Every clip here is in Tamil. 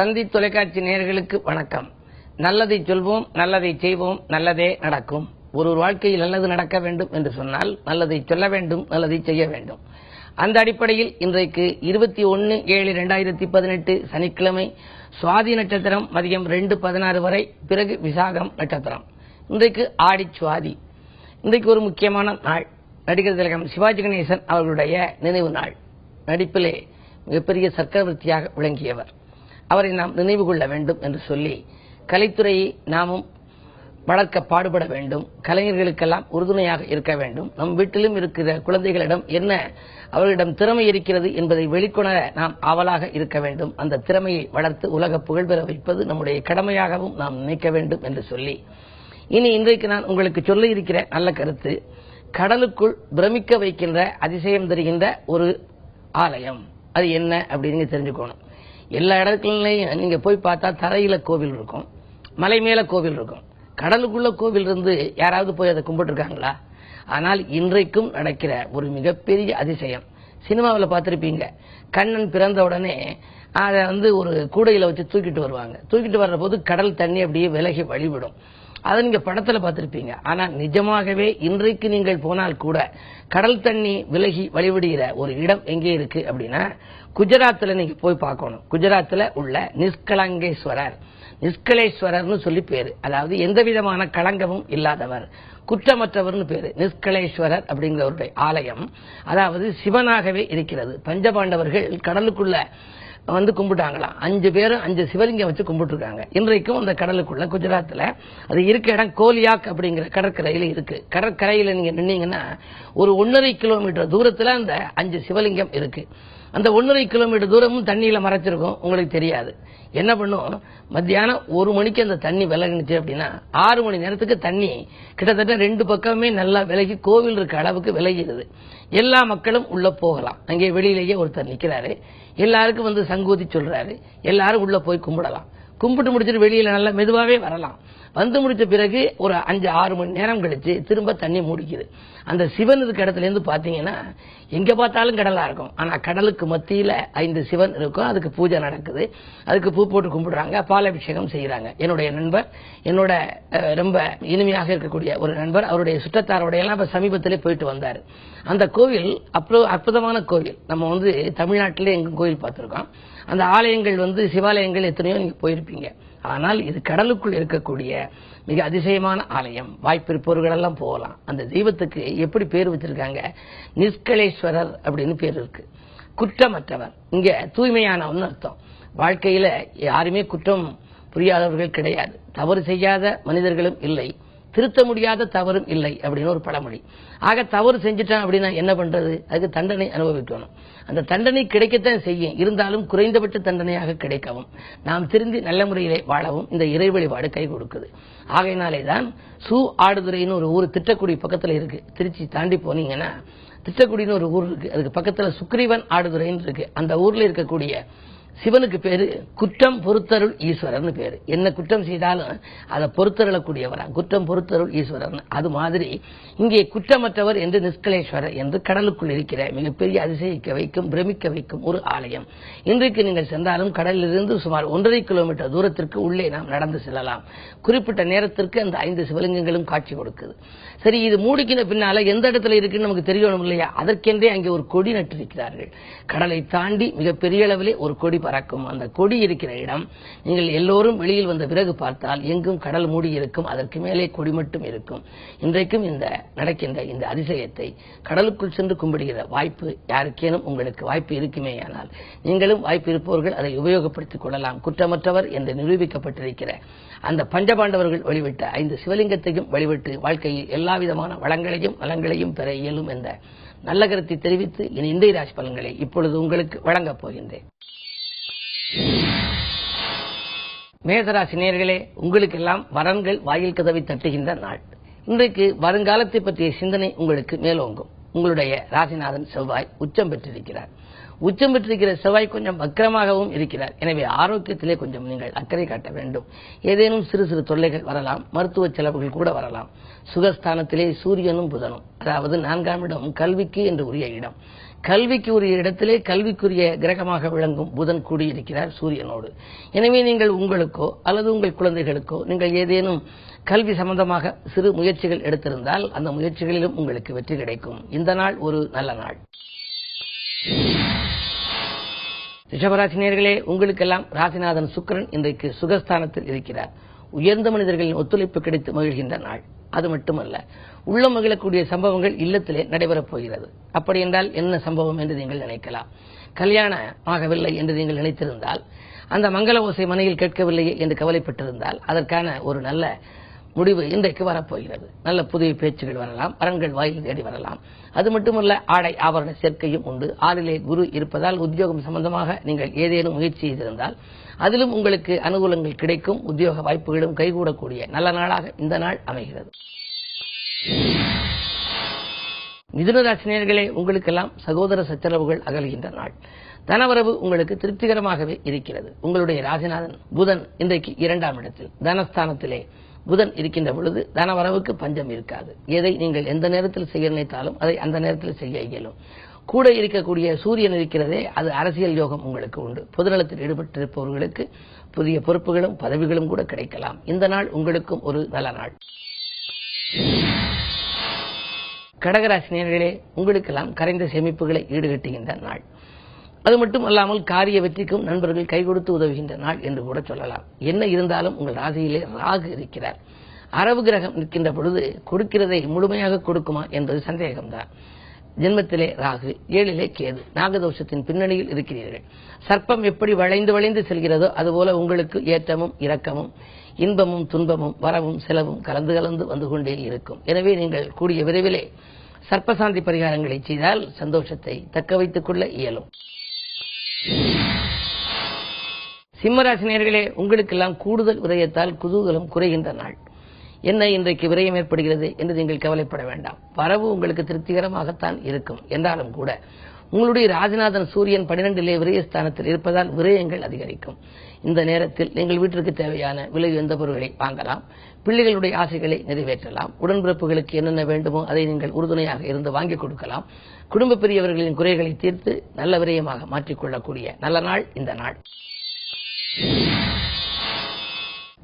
தந்தி தொலைக்காட்சி நேயர்களுக்கு வணக்கம். நல்லதை சொல்வோம், நல்லதை செய்வோம், நல்லதே நடக்கும். ஒரு வாழ்க்கையில் நல்லது நடக்க வேண்டும் என்று சொன்னால் நல்லதை சொல்ல வேண்டும், நல்லதை செய்ய வேண்டும். அந்த அடிப்படையில் இன்றைக்கு 21/7/2018 சனிக்கிழமை சுவாதி நட்சத்திரம் மதியம் 2:16 வரை, பிறகு விசாகம் நட்சத்திரம். இன்றைக்கு ஆடி சுவாதி. இன்றைக்கு ஒரு முக்கியமான நாள். நடிகர் திலகம் சிவாஜி கணேசன் அவர்களுடைய நினைவு நாள். நடிப்பிலே மிகப்பெரிய சக்கரவர்த்தியாக விளங்கியவர். அவரை நாம் நினைவு கொள்ள வேண்டும் என்று சொல்லி கலைத்துறையை நாமும் வளர்க்க பாடுபட வேண்டும். கலைஞர்களுக்கெல்லாம் உறுதுணையாக இருக்க வேண்டும். நம் வீட்டிலும் இருக்கிற குழந்தைகளிடம் என்ன அவர்களிடம் திறமை இருக்கிறது என்பதை வெளிக்கொணர நாம் ஆவலாக இருக்க வேண்டும். அந்த திறமையை வளர்த்து உலக புகழ்பெற வைப்பது நம்முடைய கடமையாகவும் நாம் நினைக்க வேண்டும் என்று சொல்லி, இன்றைக்கு நான் உங்களுக்கு சொல்ல இருக்கிற நல்ல கருத்து, கடலுக்குள் பிரமிக்க வைக்கின்ற அதிசயம் தருகின்ற ஒரு ஆலயம். அது என்ன அப்படின்னு தெரிஞ்சுக்கணும். எல்லா இடத்துலையும் நீங்க போய் பார்த்தா தரையில கோவில் இருக்கும், மலை மேல கோவில் இருக்கும். கடலுக்குள்ள கோவில் இருந்து யாராவது போய் அதை கும்பிட்டு இருக்காங்களா? ஆனால் இன்றைக்கும் நடக்கிற ஒரு மிகப்பெரிய அதிசயம். சினிமாவில் பார்த்திருப்பீங்க, கண்ணன் பிறந்த உடனே அதை ஒரு கூடையில வச்சு தூக்கிட்டு வருவாங்க. தூக்கிட்டு வர்ற போது கடல் தண்ணி அப்படியே விலகி வழிவிடும். அதை நீங்க படத்துல பார்த்திருப்பீங்க. ஆனா நிஜமாகவே இன்றைக்கு நீங்கள் போனால் கூட கடல் தண்ணி விலகி வழிவிடுகிற ஒரு இடம் எங்கே இருக்கு அப்படின்னா, குஜராத்ல நீங்க போய் பார்க்கணும். குஜராத்ல உள்ள நிஷ்கலங்கேஸ்வரர், நிஷ்கலேஸ்வரர்னு சொல்லி பேரு. அதாவது எந்த விதமான களங்கமும் இல்லாதவர், குற்றமற்றவர்னு பேரு. நிஷ்கலேஸ்வரர் அப்படிங்கிறவருடைய ஆலயம் அதாவது சிவனாகவே இருக்கிறது. பஞ்சபாண்டவர்கள் கடலுக்குள்ள கும்பிட்டாங்களாம். 5 பேரும் 5 சிவலிங்கம் வச்சு கும்பிட்டு இருக்காங்க. இன்றைக்கும் அந்த கடலுக்குள்ள குஜராத்ல அது இருக்க இடம் கோலியாக் அப்படிங்கிற கடற்கரையில இருக்கு. கடற்கரையில நீங்க நின்னீங்கன்னா ஒரு 1.5 கிலோமீட்டர் தூரத்துல அந்த 5 சிவலிங்கம் இருக்கு. அந்த 1.5 கிலோமீட்டர் தூரமும் தண்ணியில மறைச்சிருக்கும், உங்களுக்கு தெரியாது. என்ன பண்ணும், மத்தியானம் 1 மணிக்கு அந்த தண்ணி விலகினுச்சு அப்படின்னா 6 மணி நேரத்துக்கு தண்ணி கிட்டத்தட்ட 2 பக்கமே நல்லா விலகி கோவில் இருக்க அளவுக்கு விலகிடுது. எல்லா மக்களும் உள்ள போகலாம். அங்கே வெளியிலேயே ஒருத்தர் நிக்கிறாரு, எல்லாருக்கும் சங்கூதி சொல்றாரு. எல்லாரும் உள்ள போய் கும்பிடலாம். கும்பிட்டு முடிச்சுட்டு வெளியில நல்லா மெதுவாவே வரலாம். முடிச்ச பிறகு ஒரு 5-6 மணி நேரம் கழிச்சு திரும்ப தண்ணி மூடிக்குது. அந்த சிவன் இருக்க இடத்துல இருந்து பாத்தீங்கன்னா எங்க பார்த்தாலும் கடலா இருக்கும். ஆனா கடலுக்கு மத்தியில 5 சிவன் இருக்கும். அதுக்கு பூஜை நடக்குது, அதுக்கு பூ போட்டு கும்பிடுறாங்க, பாலாபிஷேகம் செய்யறாங்க. என்னுடைய நண்பர், என்னோட ரொம்ப இனிமையாக இருக்கக்கூடிய ஒரு நண்பர், அவருடைய சுற்றத்தாரோட எல்லாம் சமீபத்திலே போயிட்டு வந்தாரு. அந்த கோவில் அற்புதமான கோவில். நம்ம தமிழ்நாட்டிலே எங்கும் கோவில் பார்த்திருக்கோம். அந்த ஆலயங்கள் சிவாலயங்கள் எத்தனையோ நீங்க போயிருப்பீங்க. ஆனால் இது கடலுக்குள் இருக்கக்கூடிய மிக அதிசயமான ஆலயம். வாய்ப்பு இருப்பவர்கள் எல்லாம் போகலாம். அந்த தெய்வத்துக்கு எப்படி பேர் வச்சிருக்காங்க, நிஷ்கலேஸ்வரர் அப்படின்னு பேர் இருக்கு. குற்றமற்றவர், இங்க தூய்மையானவன் அர்த்தம். வாழ்க்கையில யாருமே குற்றம் புரியாதவர்கள் கிடையாது. தவறு செய்யாத மனிதர்களும் இல்லை, திருத்த முடியாத தவறும் இல்லை அப்படின்னு ஒரு பழமொழி. ஆக தவறு செஞ்சுட்டான் அப்படின்னா என்ன பண்றது, அதுக்கு தண்டனை அனுபவிக்கணும். அந்த தண்டனை கிடைக்கத்தான் செய்யும், இருந்தாலும் குறைந்தபட்ச தண்டனையாக கிடைக்கவும் நாம் திருந்தி நல்ல முறையிலே வாழவும் இந்த இறை வழிபாடு கை கொடுக்குது. ஆகையினாலே தான் ஆடுதுறைன்னு ஒரு ஊர் திட்டக்குடி பக்கத்துல இருக்கு. திருச்சி தாண்டி போனீங்கன்னா திட்டக்குடின்னு ஒரு ஊர் இருக்கு. அதுக்கு பக்கத்துல சுக்ரீவன் ஆடுதுறைன்னு இருக்கு. அந்த ஊர்ல இருக்கக்கூடிய சிவனுக்கு பேரு குற்றம் பொறுத்தருள் ஈஸ்வரர்னு பேரு. என்ன குற்றம் செய்தாலும் அதை பொறுத்தருளக்கூடியவரா, குற்றம் பொறுத்தருள் ஈஸ்வரர். அது மாதிரி இங்கே குற்றமற்றவர் என்று நிஷ்கலேஸ்வரர் என்று கடலுக்குள் இருக்கிற மிகப்பெரிய அதிசயிக்க வைக்கும், பிரமிக்க வைக்கும் ஒரு ஆலயம். இன்றைக்கு நீங்கள் சென்றாலும் கடலிலிருந்து சுமார் 1.5 கிலோமீட்டர் தூரத்திற்கு உள்ளே நாம் நடந்து செல்லலாம். குறிப்பிட்ட நேரத்திற்கு அந்த 5 சிவலிங்கங்களும் காட்சி கொடுக்குது. சரி, இது மூடிக்கின பின்னால எந்த இடத்துல இருக்குன்னு நமக்கு தெரியணும் இல்லையா? அதற்கென்றே அங்கே ஒரு கொடி நட்டிருக்கிறார்கள். கடலை தாண்டி மிகப்பெரிய அளவிலே ஒரு கொடி பறக்கும். அந்த கொடி இருக்கிற இடம் நீங்கள் எல்லோரும் வெளியில் வந்த பிறகு பார்த்தால் எங்கும் கடல் மூடி இருக்கும், அதற்கு மேலே கொடி மட்டும் இருக்கும். இன்றைக்கும் இந்த நடக்கின்ற இந்த அதிசயத்தை கடலுக்குள் சென்று கும்பிடுகிற வாய்ப்பு யாருக்கேனும் உங்களுக்கு வாய்ப்பு இருக்குமேயானால் நீங்களும் வாய்ப்பு இருப்பவர்கள் அதை உபயோகப்படுத்திக் கொள்ளலாம். குற்றமற்றவர் என்று நிரூபிக்கப்பட்டிருக்கிற அந்த பஞ்சபாண்டவர்கள் வழிவிட்ட 5 சிவலிங்கத்தையும் வழிவிட்டு வாழ்க்கையில் எல்லா விதமான வளங்களையும் நலங்களையும் பெற இயலும் என்ற நல்ல கருத்தை தெரிவித்து இன்றைய ராசி பலன்களை இப்பொழுது உங்களுக்கு வழங்கப் போகின்றேன். மேசராசி நேயர்களே, உங்களுக்கெல்லாம் வரன்கள் வாயில் கதவை தட்டுகின்ற நாள். இன்றைக்கு வருங்காலத்தை பற்றிய சிந்தனை உங்களுக்கு மேலோங்கும். உங்களுடைய ராசிநாதன் செவ்வாய் உச்சம் பெற்றிருக்கிறார். உச்சம் பெற்றிருக்கிற செவ்வாய் கொஞ்சம் வக்கரமாகவும் இருக்கிறார். எனவே ஆரோக்கியத்திலே கொஞ்சம் நீங்கள் அக்கறை காட்ட வேண்டும். ஏதேனும் சிறு சிறு தொல்லைகள் வரலாம், மருத்துவ செலவுகள் கூட வரலாம். சுகஸ்தானத்திலே சூரியனும் புதனும், அதாவது 4ஆம் இடம் கல்விக்கு என்று உரிய இடம். கல்விக்கு உரிய இடத்திலே கல்விக்குரிய கிரகமாக விளங்கும் புதன் கூடியிருக்கிறார் சூரியனோடு. எனவே நீங்கள் உங்களுக்கோ அல்லது உங்கள் குழந்தைகளுக்கோ நீங்கள் ஏதேனும் கல்வி சம்பந்தமாக சிறு முயற்சிகள் எடுத்திருந்தால் அந்த முயற்சிகளிலும் உங்களுக்கு வெற்றி கிடைக்கும். இந்த நாள் ஒரு நல்ல நாள். ரிஷபராசினியர்களே, உங்களுக்கெல்லாம் ராசிநாதன் சுக்கிரன் இன்றைக்கு சுகஸ்தானத்தில் இருக்கிறார். உயர்ந்த மனிதர்களின் ஒத்துழைப்பு கிடைத்து மகிழ்கின்ற நாள். அது மட்டுமல்ல, உள்ளம் மகிழக்கூடிய சம்பவங்கள் இல்லத்திலே நடைபெறப் போகிறது. அப்படி என்றால் என்ன சம்பவம் என்று நீங்கள் நினைக்கலாம். கல்யாணம் ஆகவில்லை என்று நீங்கள் நினைத்திருந்தால், அந்த மங்கள ஓசை மனையில் கேட்கவில்லையே என்று கவலைப்பட்டிருந்தால், அதற்கான ஒரு நல்ல முடிவு இன்றைக்கு வரப்போகிறது. நல்ல புதிய பேச்சுகள் வரலாம், வரன்கள் வாயில் தேடி வரலாம். அது மட்டுமல்ல, ஆடை ஆபரண சேர்க்கையும் உண்டு. 6லே குரு இருப்பதால் உத்தியோகம் சம்பந்தமாக நீங்கள் ஏதேனும் முயற்சி செய்திருந்தால் அதிலும் உங்களுக்கு அனுகூலங்கள் கிடைக்கும். உத்தியோக வாய்ப்புகளும் கைகூடக்கூடிய நல்ல நாளாக இந்த நாள் அமைகிறது. மிதுன ராசினியர்களே, உங்களுக்கெல்லாம் சகோதர சச்சரவுகள் அகல்கின்ற நாள். தனவரவு உங்களுக்கு திருப்திகரமாகவே இருக்கிறது. உங்களுடைய ராசிநாதன் புதன் இன்றைக்கு 2ஆம் இடத்தில் தனஸ்தானத்திலே புதன் இருக்கின்ற பொழுது தனவரவுக்கு பஞ்சம் இருக்காது. எதை நீங்கள் எந்த நேரத்தில் செய்ய நினைத்தாலும் அதை அந்த நேரத்தில் செய்ய இயலும். கூட இருக்கக்கூடிய சூரியன் இருக்கிறதே, அது அரசியல் யோகம் உங்களுக்கு உண்டு. பொதுநலத்தில் ஈடுபட்டிருப்பவர்களுக்கு புதிய பொறுப்புகளும் பதவிகளும் கூட கிடைக்கலாம். இந்த நாள் உங்களுக்கும் ஒரு நல்ல நாள். கடகராசினியர்களே, உங்களுக்கெல்லாம் கரைந்த சேமிப்புகளை ஈடுகட்டுகின்ற நாள். அது மட்டும் அல்லாமல் காரிய வெற்றிக்கும் நண்பர்கள் கை கொடுத்து உதவுகின்ற நாள் என்று கூட சொல்லலாம். என்ன இருந்தாலும் உங்கள் ராசியிலே ராகு இருக்கிறார். அரவு கிரகம் நிற்கின்ற பொழுது கொடுக்கிறதை முழுமையாக கொடுக்குமா என்பது சந்தேகம்தான். ஜென்மத்திலே ராகு, 7லே கேது, நாகதோஷத்தின் பின்னணியில் இருக்கிறீர்கள். சர்ப்பம் எப்படி வளைந்து வளைந்து செல்கிறதோ அதுபோல உங்களுக்கு ஏற்றமும் இரக்கமும் இன்பமும் துன்பமும் வரவும் செலவும் கலந்து கலந்து வந்து கொண்டே இருக்கும். எனவே நீங்கள் கூடிய விரைவிலே சர்ப்பசாந்தி பரிகாரங்களை செய்தால் சந்தோஷத்தை தக்க வைத்துக் கொள்ள இயலும். சிம்மராசினியர்களே, உங்களுக்கெல்லாம் கூடுதல் விரயத்தால் குதூகலம் குறைகின்ற நாள். என்ன இன்றைக்கு விரயம் ஏற்படுகிறது என்று நீங்கள் கவலைப்பட வேண்டாம். வரவு உங்களுக்கு திருப்திகரமாகத்தான் இருக்கும். என்றாலும் கூட உங்களுடைய ராஜநாதன் சூரியன் 12லே விரயஸ்தானத்தில் இருப்பதால் விரயங்கள் அதிகரிக்கும். இந்த நேரத்தில் நீங்கள் வீட்டிற்கு தேவையான விலை எந்த பொருட்களை வாங்கலாம், பிள்ளைகளுடைய ஆசைகளை நிறைவேற்றலாம், உடன்பிறப்புகளுக்கு என்னென்ன வேண்டுமோ அதை நீங்கள் உறுதுணையாக இருந்து வாங்கிக் கொடுக்கலாம். குடும்ப பெரியவர்களின் குறைகளை தீர்த்து நல்ல விரயமாக மாற்றிக்கொள்ளக்கூடிய நல்ல நாள் இந்த நாள்.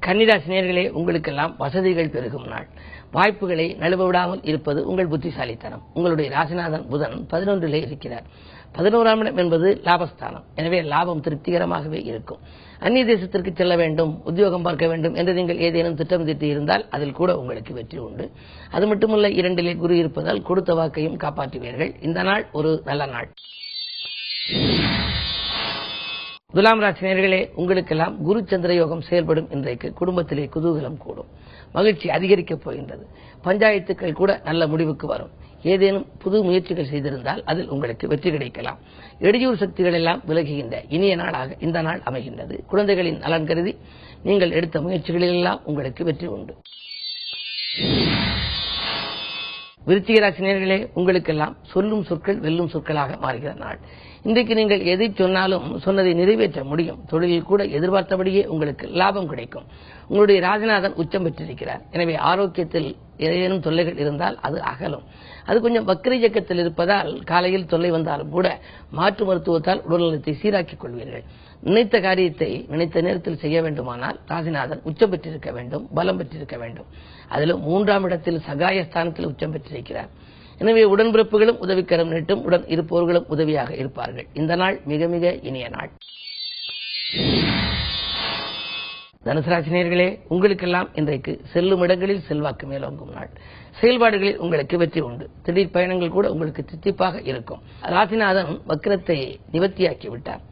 கன்னிராசினியர்களே, உங்களுக்கெல்லாம் வசதிகள் பெருகும் நாள். வாய்ப்புகளை நழுவ விடாமல் இருப்பது உங்கள் புத்திசாலித்தனம். உங்களுடைய ராசிநாதன் புதன் 11லே இருக்கிறார். 11ஆம் இடம் என்பது லாபஸ்தானம். எனவே லாபம் திருப்திகரமாகவே இருக்கும். அந்நிய தேசத்திற்கு செல்ல வேண்டும், உத்தியோகம் பார்க்க வேண்டும் என்று நீங்கள் ஏதேனும் திட்டம் தீட்டி இருந்தால் அதில் கூட உங்களுக்கு வெற்றி உண்டு. அது மட்டுமல்ல, 2லே குரு இருப்பதால் கொடுத்த வாக்கையும் காப்பாற்றுவீர்கள். இந்த நாள் ஒரு நல்ல நாள். துலாம் ராசினியர்களே, உங்களுக்கெல்லாம் குரு சந்திர யோகம் செயல்படும் இன்றைக்கு குடும்பத்திலே குதூகலம் கூடும். மகிழ்ச்சி அதிகரிக்கப் போகின்றது. பஞ்சாயத்துக்கள் கூட நல்ல முடிவுக்கு வரும். ஏதேனும் புது முயற்சிகள் செய்திருந்தால் அதில் உங்களுக்கு வெற்றி கிடைக்கலாம். இடையூறு சக்திகள் எல்லாம் விலகுகின்ற இனிய நாளாக இந்த நாள் அமைகின்றது. குழந்தைகளின் நலன் கருதி நீங்கள் எடுத்த முயற்சிகளிலெல்லாம் உங்களுக்கு வெற்றி உண்டு. விருச்சிக ராசினியர்களே, உங்களுக்கெல்லாம் சொல்லும் சொற்கள் வெல்லும் சொற்களாக மாறுகிற நாள். இன்றைக்கு நீங்கள் எதை சொன்னாலும் சொன்னதை நிறைவேற்ற முடியும். தொழிலில் கூட எதிர்பார்த்தபடியே உங்களுக்கு லாபம் கிடைக்கும். உங்களுடைய ராஜநாதன் உச்சம் பெற்றிருக்கிறார். எனவே ஆரோக்கியத்தில் ஏதேனும் தொல்லைகள் இருந்தால் அது அகலும். அது கொஞ்சம் வக்ர இயக்கத்தில் இருப்பதால் காலையில் தொல்லை வந்தாலும் கூட மாற்று மருத்துவத்தால் உடல்நலத்தை சீராக்கிக் கொள்வீர்கள். நினைத்த காரியத்தை நினைத்த நேரத்தில் செய்ய வேண்டுமானால் ராசிநாதன் உச்சம் பெற்றிருக்க வேண்டும், பலம் பெற்றிருக்க வேண்டும். அதிலும் 3ஆம் இடத்தில் சகாயஸ்தானத்தில் உச்சம் பெற்றிருக்கிறார். எனவே உடன்பிறப்புகளும் உதவிக்கரம் நீட்டும், உடன் இருப்பவர்களும் உதவியாக இருப்பார்கள். இந்த நாள் மிக மிக இனிய நாள். தனுசு ராசினியர்களே, உங்களுக்கெல்லாம் இன்றைக்கு செல்லும் இடங்களில் செல்வாக்கு மேலோங்கும் நாள். செயல்பாடுகளில் உங்களுக்கு வெற்றி உண்டு. திடீர் பயணங்கள் கூட உங்களுக்கு தித்திப்பாக இருக்கும். ராசிநாதன் வக்ரத்தை நிவர்த்தியாக்கி விட்டார்.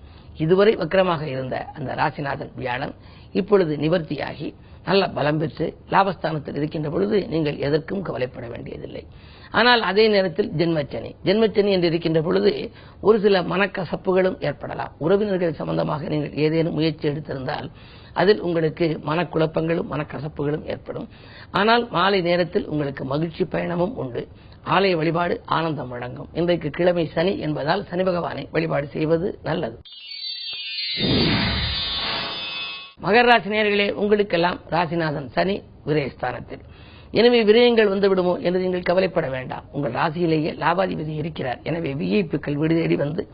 இதுவரை வக்ரமாக இருந்த அந்த ராசிநாதன் வியாழன் இப்பொழுது நிவர்த்தியாகி நல்ல பலம் பெற்று லாபஸ்தானத்தில் இருக்கின்ற பொழுது நீங்கள் எதற்கும் கவலைப்பட வேண்டியதில்லை. ஆனால் அதே நேரத்தில் ஜென்மச்சனி என்று இருக்கின்ற பொழுது ஒரு சில மனக்கசப்புகளும் ஏற்படலாம். உறவினர்கள் சம்பந்தமாக நீங்கள் ஏதேனும் முயற்சி எடுத்திருந்தால் அதில் உங்களுக்கு மனக்குழப்பங்களும் மனக்கசப்புகளும் ஏற்படும். ஆனால் மாலை நேரத்தில் உங்களுக்கு மகிழ்ச்சி பயணமும் உண்டு. ஆலய வழிபாடு ஆனந்தம் வழங்கும். இன்றைக்கு கிழமை சனி என்பதால் சனி பகவானை வழிபாடு செய்வது நல்லது. மகர ராசி நேயர்களே, உங்களுக்கெல்லாம் ராசிநாதன் சனி விரயஸ்தானத்தில். எனவே விரயங்கள் வந்துவிடுமோ என்று நீங்கள் கவலைப்பட வேண்டாம். உங்கள் ராசியிலேயே லாபாதிபதி இருக்கிறார். எனவே விஐபிக்கள் வீடு தேடி வந்து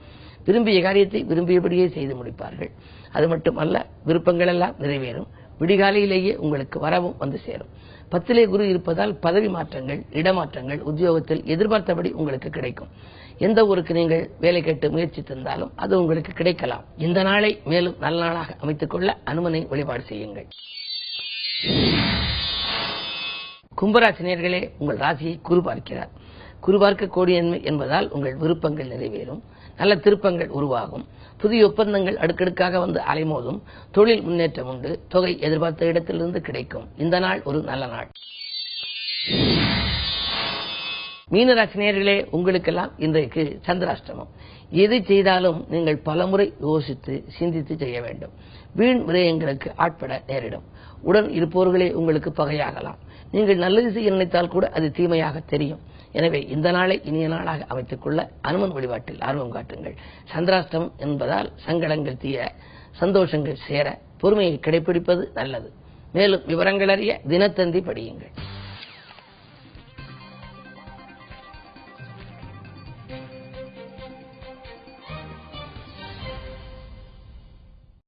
விரும்பிய காரியத்தை விரும்பியபடியே செய்து முடிப்பார்கள். அது மட்டுமல்ல, விருப்பங்கள் எல்லாம் நிறைவேறும். விடிகாலையிலேயே உங்களுக்கு வரவும் வந்து சேரும். 10லே குரு இருப்பதால் பதவி மாற்றங்கள், இடமாற்றங்கள் உத்தியோகத்தில் எதிர்பார்த்தபடி உங்களுக்கு கிடைக்கும். எந்த ஊருக்கு நீங்கள் வேலை கேட்டு முயற்சி தந்தாலும் அது உங்களுக்கு கிடைக்கலாம். இந்த நாளை மேலும் நல்ல நாளாக அமைத்துக் கொள்ள அனுமனை வழிபாடு செய்யுங்கள். கும்பராசி நேயர்களே, உங்கள் ராசியை குரு பார்க்கிறார். குரு பார்க்க கோடியன்மை என்பதால் உங்கள் விருப்பங்கள் நிறைவேறும். நல்ல திருப்பங்கள் உருவாகும். புதிய ஒப்பந்தங்கள் அடுக்கடுக்காக வந்து அலைமோதும். தொழில் முன்னேற்றம் உண்டு. தொகை எதிர்பார்த்த இடத்திலிருந்து கிடைக்கும். இந்த நாள் ஒரு நல்ல நாள். மீனராசி நேயர்களே, உங்களுக்கெல்லாம் இன்றைக்கு சந்திராஷ்டமம். எது செய்தாலும் நீங்கள் பலமுறை யோசித்து சிந்தித்து செய்ய வேண்டும். வீண் விரயங்களுக்கு ஆட்பட நேரிடும். உடன் இருப்பவர்களே உங்களுக்கு பகையாகலாம். நீங்கள் நல்லது செய்ய நினைத்தால் கூட அது தீமையாக தெரியும். எனவே இந்த நாளை இனிய நாளாக அமைத்துக் கொள்ள அனுமன் வழிபாட்டில் ஆர்வம் காட்டுங்கள். சந்திராஷ்டமம் என்பதால் சங்கடங்கள் தீர, சந்தோஷங்கள் சேர பொறுமையை கடைபிடிப்பது நல்லது. மேலும் விவரங்கள் அறிய தினத்தந்தி படியுங்கள்.